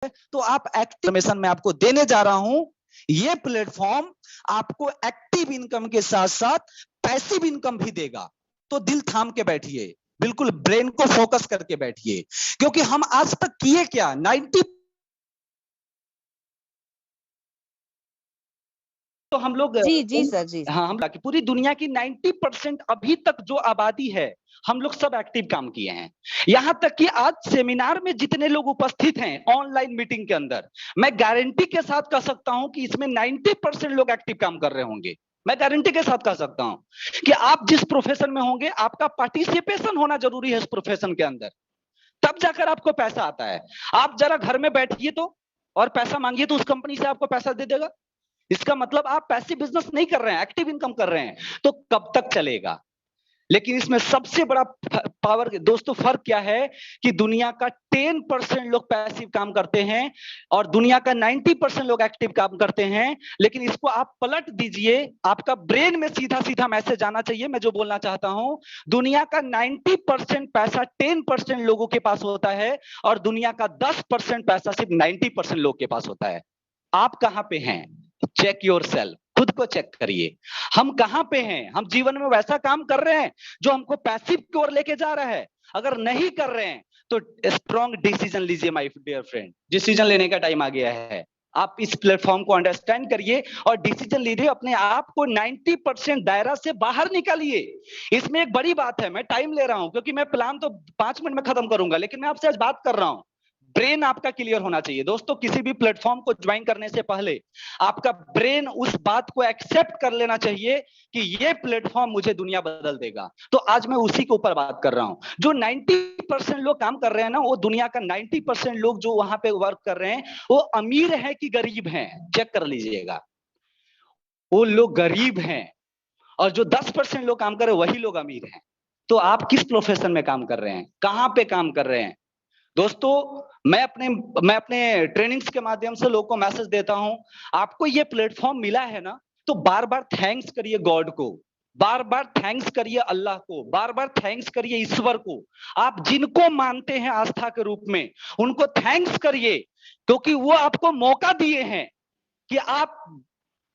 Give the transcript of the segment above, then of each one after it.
तो आप active income में आपको देने जा रहा हूं। ये प्लेटफॉर्म आपको एक्टिव इनकम के साथ साथ पैसिव इनकम भी देगा। तो दिल थाम के बैठिए, बिल्कुल ब्रेन को फोकस करके बैठिए, क्योंकि हम आज तक किए क्या, 90 तो हम लोग जी सर जी। हाँ, हम पूरी दुनिया की 90% अभी तक जो आबादी है, हम लोग सब एक्टिव काम किए हैं। यहां तक कि आज सेमिनार में जितने लोग उपस्थित हैं ऑनलाइन मीटिंग के अंदर, मैं गारंटी के साथ कह सकता हूं कि इसमें 90% लोग एक्टिव काम कर रहे होंगे। मैं गारंटी के साथ कह सकता हूं कि आप जिस प्रोफेशन में होंगे, आपका पार्टिसिपेशन होना जरूरी है इस प्रोफेशन के अंदर, तब जाकर आपको पैसा आता है। आप जरा घर में बैठिए तो और पैसा मांगिए तो उस कंपनी से आपको पैसा दे देगा। इसका मतलब आप पैसिव बिजनेस नहीं कर रहे हैं, एक्टिव इनकम कर रहे हैं। तो कब तक चलेगा? लेकिन इसमें सबसे बड़ा पावर दोस्तों फर्क क्या है कि दुनिया का 10% लोग पैसिव काम करते हैं और दुनिया का 90% लोग एक्टिव काम करते हैं। लेकिन इसको आप पलट दीजिए, आपका ब्रेन में सीधा सीधा मैसेज आना चाहिए। मैं जो बोलना चाहता हूं, दुनिया का 90% पैसा 10% लोगों के पास होता है और दुनिया का 10% पैसा सिर्फ 90% लोग के पास होता है। आप कहां पे हैं? चेक योर सेल्फ, खुद को चेक करिए। हम कहां पे हैं? हम जीवन में वैसा काम कर रहे हैं जो हमको पैसिव की ओर लेके जा रहा है? अगर नहीं कर रहे हैं तो स्ट्रॉन्ग डिसीजन लीजिए माय डियर फ्रेंड। डिसीजन लेने का टाइम आ गया है। आप इस प्लेटफॉर्म को अंडरस्टैंड करिए और डिसीजन लीजिए। अपने आप को 90% दायरा से बाहर निकालिए। इसमें एक बड़ी बात है, मैं टाइम ले रहा हूं क्योंकि मैं प्लान तो 5 मिनट में खत्म करूंगा, लेकिन मैं आपसे आज बात कर रहा हूं। ब्रेन आपका क्लियर होना चाहिए दोस्तों। किसी भी प्लेटफॉर्म को ज्वाइन करने से पहले आपका ब्रेन उस बात को एक्सेप्ट कर लेना चाहिए कि ये प्लेटफॉर्म मुझे दुनिया बदल देगा। तो आज मैं उसी के ऊपर बात कर रहा हूं। जो 90% लोग काम कर रहे हैं ना, वो दुनिया का 90% लोग जो वहां पे वर्क कर रहे हैं, वो अमीर है कि गरीब हैं? चेक कर लीजिएगा। वो लोग गरीब हैं और जो 10% लोग काम कर रहे हैं वही लोग अमीर हैं। तो आप किस प्रोफेशन में काम कर रहे हैं? कहां पे काम कर रहे हैं? दोस्तों, मैं अपने ट्रेनिंग्स के माध्यम से लोगों को मैसेज देता हूं। आपको ये प्लेटफॉर्म मिला है ना, तो बार बार थैंक्स करिए गॉड को, बार बार थैंक्स करिए अल्लाह को, बार बार थैंक्स करिए ईश्वर को। आप जिनको मानते हैं आस्था के रूप में, उनको थैंक्स करिए, क्योंकि वो आपको मौका दिए हैं कि आप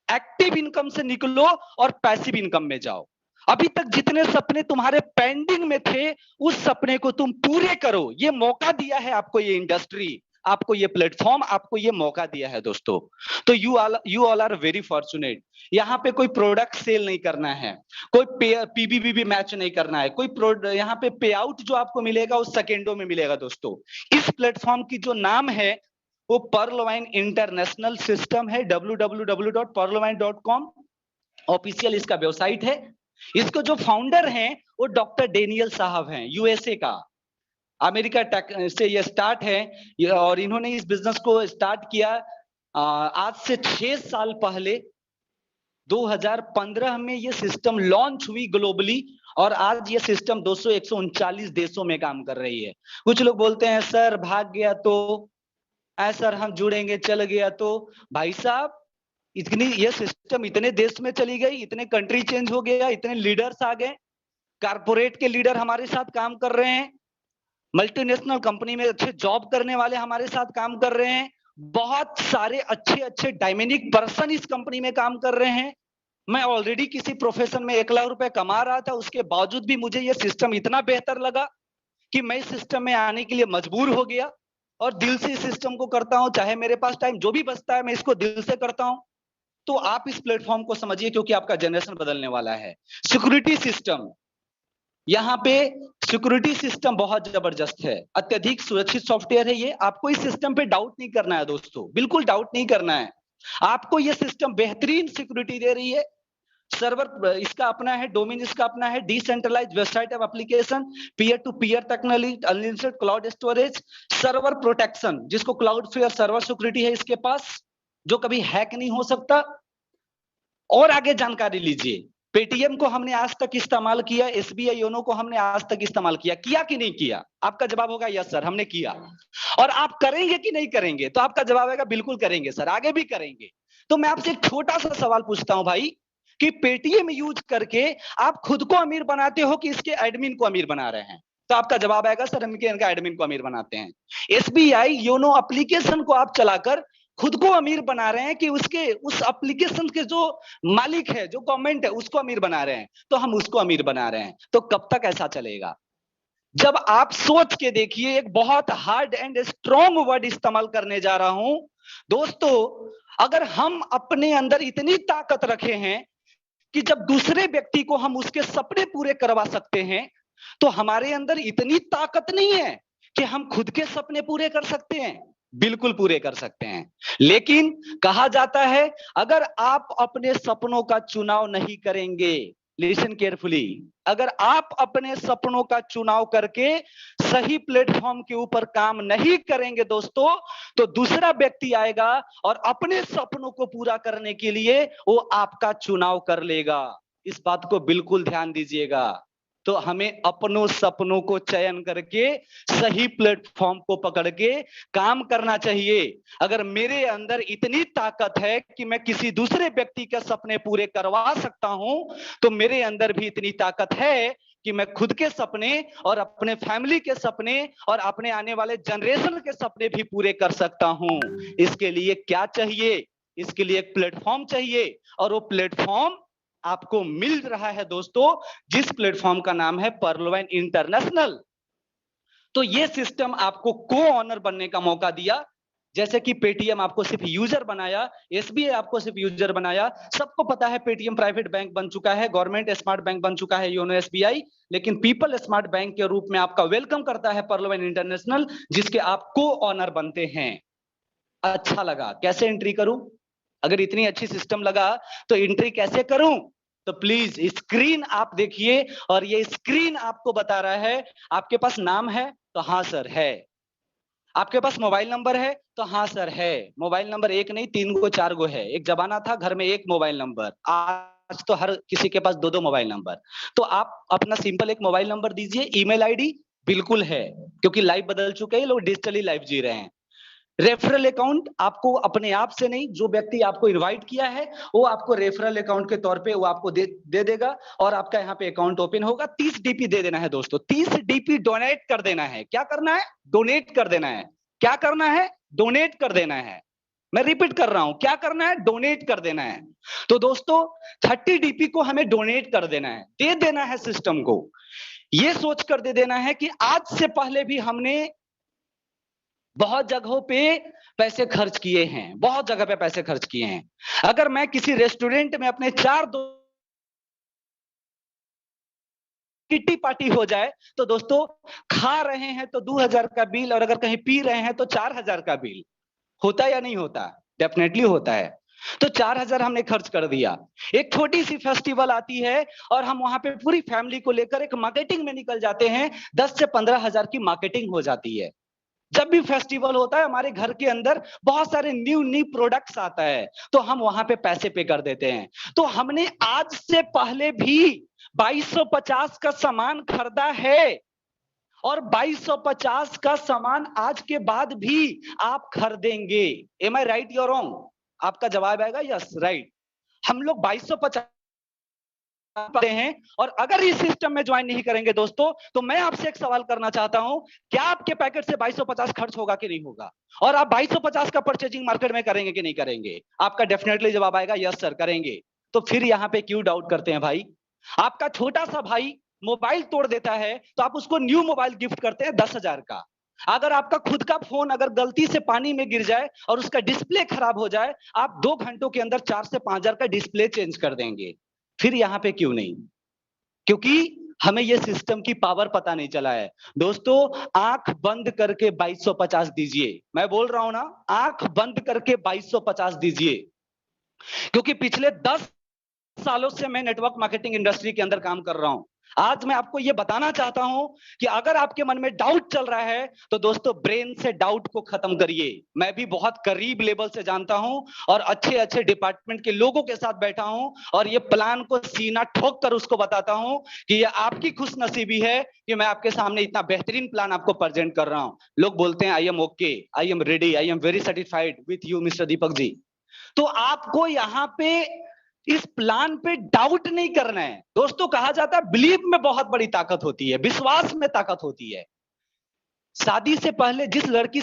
एक्टिव इनकम से निकलो और पैसिव इनकम में जाओ। अभी तक जितने सपने तुम्हारे पेंडिंग में थे, उस सपने को तुम पूरे करो। ये मौका दिया है आपको ये इंडस्ट्री, आपको ये प्लेटफॉर्म, आपको ये मौका दिया है दोस्तों। तो you all are very fortunate. यहाँ पे कोई प्रोडक्ट सेल नहीं करना है, कोई पीबीबी मैच नहीं करना है, कोई यहाँ पे पे आउट जो आपको मिलेगा वो सेकेंडों में मिलेगा दोस्तों। इस प्लेटफॉर्म की जो नाम है वो पर्लवाइन इंटरनेशनल सिस्टम है। www.perlwine.com ऑफिशियल इसका वेबसाइट है। इसको जो फाउंडर हैं वो डॉक्टर डेनियल साहब हैं, यूएसए का, अमेरिका से ये स्टार्ट है। और इन्होंने इस बिजनेस को स्टार्ट किया आज से 6 साल पहले। 2015 में ये सिस्टम लॉन्च हुई ग्लोबली और आज ये सिस्टम 139 देशों में काम कर रही है। कुछ लोग बोलते हैं सर भाग गया तो, सर हम जुड़ेंगे चल गया तो। भाई साहब, इतनी ये सिस्टम इतने देश में चली गई, इतने कंट्री चेंज हो गया, इतने लीडर्स आ गए, कारपोरेट के लीडर हमारे साथ काम कर रहे हैं, मल्टीनेशनल कंपनी में अच्छे जॉब करने वाले हमारे साथ काम कर रहे हैं, बहुत सारे अच्छे अच्छे डायमेनिक पर्सन इस कंपनी में काम कर रहे हैं। मैं ऑलरेडी किसी प्रोफेशन में 1 लाख रुपए कमा रहा था, उसके बावजूद भी मुझे ये सिस्टम इतना बेहतर लगा कि मैं इस सिस्टम में आने के लिए मजबूर हो गया और दिल से इस सिस्टम को करता हूं। चाहे मेरे पास टाइम जो भी बचता है मैं इसको दिल से करता हूं। तो आप इस प्लेटफॉर्म को समझिए, क्योंकि आपका जनरेशन बदलने वाला है। सिक्योरिटी सिस्टम, यहाँ पे सिक्योरिटी सिस्टम बहुत जबरदस्त है, अत्यधिक सुरक्षित सॉफ्टवेयर है ये। आपको इस सिस्टम पे डाउट नहीं करना है दोस्तों, बिल्कुल डाउट नहीं करना है। आपको ये सिस्टम बेहतरीन सिक्योरिटी दे रही है। सर्वर इसका अपना है, डोमेन इसका अपना है, decentralised website of application, peer to peer technology, unlimited cloud storage, server protection, जिसको क्लाउड फेयर सर्वर सिक्योरिटी है इसके पास, जो कभी हैक नहीं हो सकता। और आगे जानकारी लीजिए। पेटीएम को हमने आज तक इस्तेमाल किया, एसबीआई योनो को हमने आज तक इस्तेमाल किया कि नहीं किया? आपका जवाब होगा यस सर हमने किया। और आप करेंगे कि नहीं करेंगे? तो आपका जवाब आएगा बिल्कुल करेंगे सर, आगे भी करेंगे। तो मैं आपसे एक छोटा सा सवाल पूछता हूं भाई, कि पेटीएम यूज करके आप खुद को अमीर बनाते हो कि इसके एडमिन को अमीर बना रहे हैं? तो आपका जवाब आएगा सर हम इनका एडमिन को अमीर बनाते हैं। एसबीआई योनो एप्लीकेशन को आप चलाकर खुद को अमीर बना रहे हैं कि उसके उस एप्लीकेशन के जो मालिक है, जो गवर्नमेंट है, उसको अमीर बना रहे हैं, तो हम उसको अमीर बना रहे हैं। तो कब तक ऐसा चलेगा? जब आप सोच के देखिए, एक बहुत हार्ड एंड स्ट्रॉन्ग वर्ड इस्तेमाल करने जा रहा हूं दोस्तों, अगर हम अपने अंदर इतनी ताकत रखे हैं कि जब दूसरे व्यक्ति को हम उसके सपने पूरे करवा सकते हैं, तो हमारे अंदर इतनी ताकत नहीं है कि हम खुद के सपने पूरे कर सकते हैं? बिल्कुल पूरे कर सकते हैं। लेकिन कहा जाता है अगर आप अपने सपनों का चुनाव नहीं करेंगे, लिसन केयरफुली, अगर आप अपने सपनों का चुनाव करके सही प्लेटफॉर्म के ऊपर काम नहीं करेंगे दोस्तों, तो दूसरा व्यक्ति आएगा और अपने सपनों को पूरा करने के लिए वो आपका चुनाव कर लेगा। इस बात को बिल्कुल ध्यान दीजिएगा। तो हमें अपनों सपनों को चयन करके सही प्लेटफॉर्म को पकड़ के काम करना चाहिए। अगर मेरे अंदर इतनी ताकत है कि मैं किसी दूसरे व्यक्ति के सपने पूरे करवा सकता हूं, तो मेरे अंदर भी इतनी ताकत है कि मैं खुद के सपने और अपने फैमिली के सपने और अपने आने वाले जनरेशन के सपने भी पूरे कर सकता हूं। इसके लिए क्या चाहिए? इसके लिए एक प्लेटफॉर्म चाहिए, और वो प्लेटफॉर्म आपको मिल रहा है दोस्तों, जिस प्लेटफॉर्म का नाम है पर्लवाइन इंटरनेशनल। तो ये सिस्टम आपको को ऑनर बनने का मौका दिया। जैसे कि पेटीएम आपको सिर्फ यूजर बनाया, एसबीआई आपको सिर्फ यूजर बनाया। सबको पता है पेटीएम प्राइवेट बैंक बन चुका है, गवर्नमेंट स्मार्ट बैंक बन चुका है योनो एसबीआई, लेकिन पीपल स्मार्ट बैंक के रूप में आपका वेलकम करता है पर्लवाइन इंटरनेशनल, जिसके आप को ऑनर बनते हैं। अच्छा लगा, कैसे एंट्री करूं? अगर इतनी अच्छी सिस्टम लगा तो एंट्री कैसे करूं? तो प्लीज स्क्रीन आप देखिए, और ये स्क्रीन आपको बता रहा है आपके पास नाम है तो हाँ सर है, आपके पास मोबाइल नंबर है तो हाँ सर है। मोबाइल नंबर एक नहीं 3 गो 4 गो है। एक जमाना था घर में एक मोबाइल नंबर, आज तो हर किसी के पास 2-2 मोबाइल नंबर। तो आप अपना सिंपल एक मोबाइल नंबर दीजिए। ईमेल आईडी बिल्कुल है, क्योंकि लाइफ बदल चुके हैं, लोग डिजिटली लाइफ जी रहे हैं। रेफरल अकाउंट आपको अपने आप से नहीं, जो व्यक्ति आपको इनवाइट किया है वो आपको रेफरल अकाउंट के तौर पे वो आपको दे देगा, और आपका यहाँ पे अकाउंट ओपन होगा। 30 डीपी दे देना है दोस्तों, 30 डीपी डोनेट कर देना है। क्या करना है? डोनेट कर देना है। क्या करना है? डोनेट कर देना है। मैं रिपीट कर रहा हूं, क्या करना है? डोनेट कर देना है। तो दोस्तों 30 डीपी को हमें डोनेट कर देना है, दे देना है सिस्टम को। ये सोच कर दे देना है कि आज से पहले भी हमने बहुत जगहों पे पैसे खर्च किए हैं, बहुत जगह पे पैसे खर्च किए हैं। अगर मैं किसी रेस्टोरेंट में अपने 4 दोस्त किट्टी पार्टी हो जाए, तो दोस्तों खा रहे हैं तो 2000 का बिल, और अगर कहीं पी रहे हैं तो 4000 का बिल होता या नहीं होता? डेफिनेटली होता है। तो 4000 हमने खर्च कर दिया। एक छोटी सी फेस्टिवल आती है और हम वहां पे पूरी फैमिली को लेकर एक मार्केटिंग में निकल जाते हैं, 10 से 15,000 की मार्केटिंग हो जाती है। जब भी फेस्टिवल होता है हमारे घर के अंदर बहुत सारे न्यू प्रोडक्ट्स आता है, तो हम वहां पे पैसे पे कर देते हैं। तो हमने आज से पहले भी 2250 का सामान खरीदा है, और 2250 का सामान आज के बाद भी आप खरीदेंगे। Am I right your wrong? आपका जवाब आएगा यस राइट। हम लोग 2250 पढ़े हैं, और अगर इस सिस्टम में ज्वाइन नहीं करेंगे दोस्तों, तो मैं आपसे एक सवाल करना चाहता हूं, क्या आपके पैकेट से 2250 खर्च होगा कि नहीं होगा? और आप 2250 का परचेजिंग मार्केट में करेंगे कि नहीं करेंगे? आपका डेफिनेटली जवाब आएगा यस सर करेंगे। तो फिर यहां पे क्यों डाउट करते हैं भाई? आपका छोटा सा भाई मोबाइल तोड़ देता है तो आप उसको न्यू मोबाइल गिफ्ट करते हैं 10,000 का। अगर आपका खुद का फोन अगर गलती से पानी में गिर जाए और उसका डिस्प्ले खराब हो जाए, आप 2 घंटों के अंदर 4 से 5,000 का डिस्प्ले चेंज कर देंगे। फिर यहां पे क्यों नहीं? क्योंकि हमें ये सिस्टम की पावर पता नहीं चला है। दोस्तों आंख बंद करके 2250 दीजिए। मैं बोल रहा हूं ना, आंख बंद करके 2250 दीजिए, क्योंकि पिछले 10 सालों से मैं नेटवर्क मार्केटिंग इंडस्ट्री के अंदर काम कर रहा हूं। आज मैं आपको यह बताना चाहता हूं कि अगर आपके मन में डाउट चल रहा है तो दोस्तों ब्रेन से डाउट को खत्म करिए। मैं भी बहुत करीब लेवल से जानता हूं और अच्छे अच्छे डिपार्टमेंट के लोगों के साथ बैठा हूं, और ये प्लान को सीना ठोक कर उसको बताता हूं कि ये आपकी खुशनसीबी है कि मैं आपके सामने इतना बेहतरीन प्लान आपको प्रेजेंट कर रहा हूं। लोग बोलते हैं I am okay, I am ready, I am very satisfied with you mister Deepak ji. तो आपको यहाँ पे इस प्लान पे डाउट नहीं करना है। दोस्तों कहा जाता है बिलीव में बहुत बड़ी ताकत होती है, विश्वास में ताकत होती है। शादी से पहले जिस लड़की